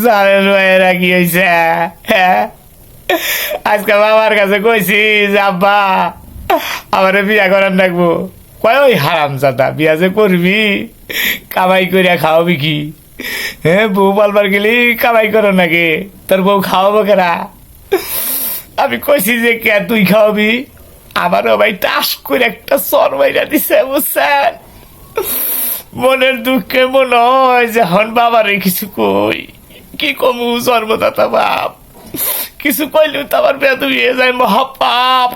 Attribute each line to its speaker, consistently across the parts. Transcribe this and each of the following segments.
Speaker 1: জানেন ভাইয়েরা কি হয়েছে? হ্যাঁ, আজকে বাবার কাছে কইছি যে আব্বা আমারে বিয়া করার ডাকবো। কয় ওই হারাম জাদা, বিয়া যে করবি কামাই করিয়া খাওয়াবি কি? হ্যাঁ, বউ পালবার গেলি কামাই করো নাকি? তোর বউ খাওয়াবো কেনা? আমি কইছি যে কে তুই খাওয়াবি? আমারও ভাই টাস করে একটা সর বাইরা দিছে, বুঝছেন? মনের দুঃখে মনে হয় যখন বাবারে কিছু কই, কি কমু সর্বদাতা বাপ, কিছু কইলেও তো আমার বেদ হয়ে যায় মহাপাপ।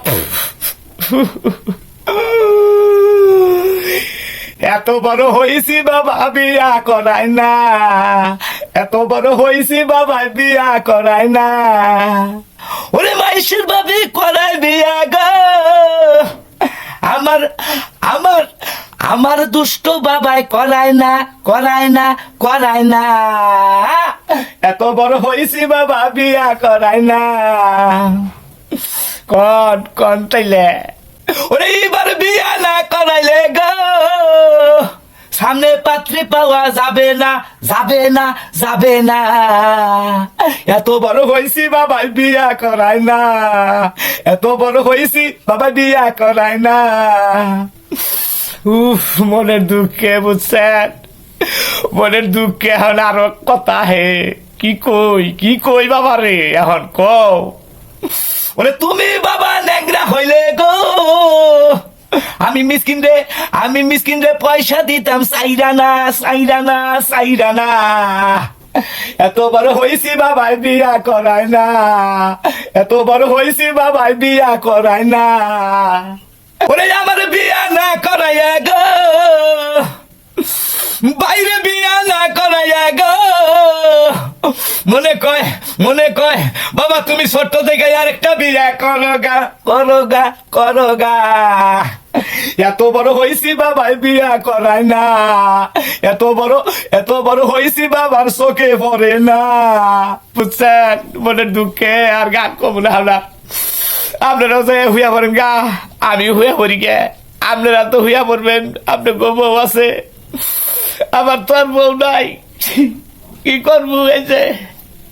Speaker 1: এত বড় হয়েছি বাবা বিয়া করায় না, এত বড় হয়েছি বাবা বিয়া করায় না। ওরে মাইশের ভাবি করায় বিয়া গো, আমার আমার আমার দুষ্ট বাবাই করায় না, করায় না, করায় না। এত বড় হয়েছি বাবা বিয়া করায় না। কন কন তাইলে ওরে এবার বিয়া না করাইলে গো সামনে পাত্রী পাওয়া যাবে না, যাবে না, যাবে না। এত বড় হয়েছি বাবা বিয়া করায় না, এত বড় হয়েছি বাবা বিয়া করায় না। উফ, মনের দুঃখে, বুঝছেন? মনের দুঃখে এখন আরো কথা হে, কি কই, কি কই বাবা রে এখন কও। বলে তুমি বাবা ন্যাংরা হইলে গো, আমি মিসকিন রে পয়সা দিতাম সাইরানা, সাইরানা, সাইরানা। এত বড় হয়েছি বাবাই বিয়া করায় না, এত বড় হয়েছি বাবাই বিয়া করায় না। ওরে আমার বিয়া না করাইয়া গো, বাইরে বিয়া না করাইয়া গো, মনে কয় বাবা তুমি ছোট্ট থেকে আরেকটা বিয়া করো গা, করো গা, করো গা। এত বড় হয়েছি বাবাই বিয়া করায় না, এত বড় হয়েছি বাবার চোখে পড়ে না, বুঝছেন? মনের দুঃখে আর গান কম না। আপনারাও যে হুইয়া পড়েন গা, আমি হুইয়া পড়ি গে, আপনারা তো হুইয়া পড়বেন, আপনার বউ আছে, আমার তো আর বউ নাই। কি করবো?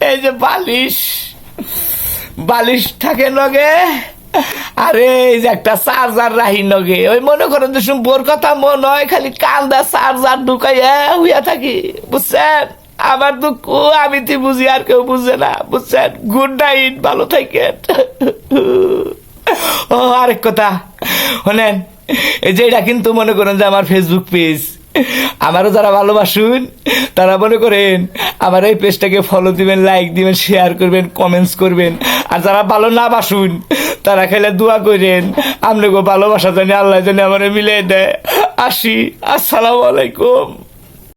Speaker 1: এই যে বালিশ থাকে লগে, আরে এই যে একটা চার্জার রাহি লগে, ওই মনে করেন যে বোর কথা মনে হয় খালি কান্দা চার্জার ঢুকাইয়া হুইয়া থাকি, বুঝছেন? আমার দুঃখ আমি তুই বুঝি, আর কেউ বুঝে না, বুঝছেন? গুড নাইট, ভালো থাকেন। ও আরেক কথা শোনেন, এই যে এটা কিন্তু মনে করেন যে আমার ফেসবুক পেজ, আমারও যারা ভালোবাসুন তারা মনে করেন আমার এই পেজটাকে ফলো দিবেন, লাইক দিবেন, শেয়ার করবেন, কমেন্টস করবেন। আর যারা ভালো না বাসুন তারা খেলে দোয়া করেন আপনাকে ভালোবাসা জানি আল্লাহ জানি আমার মিলিয়ে দেয়। আসি, আসসালামু আলাইকুম।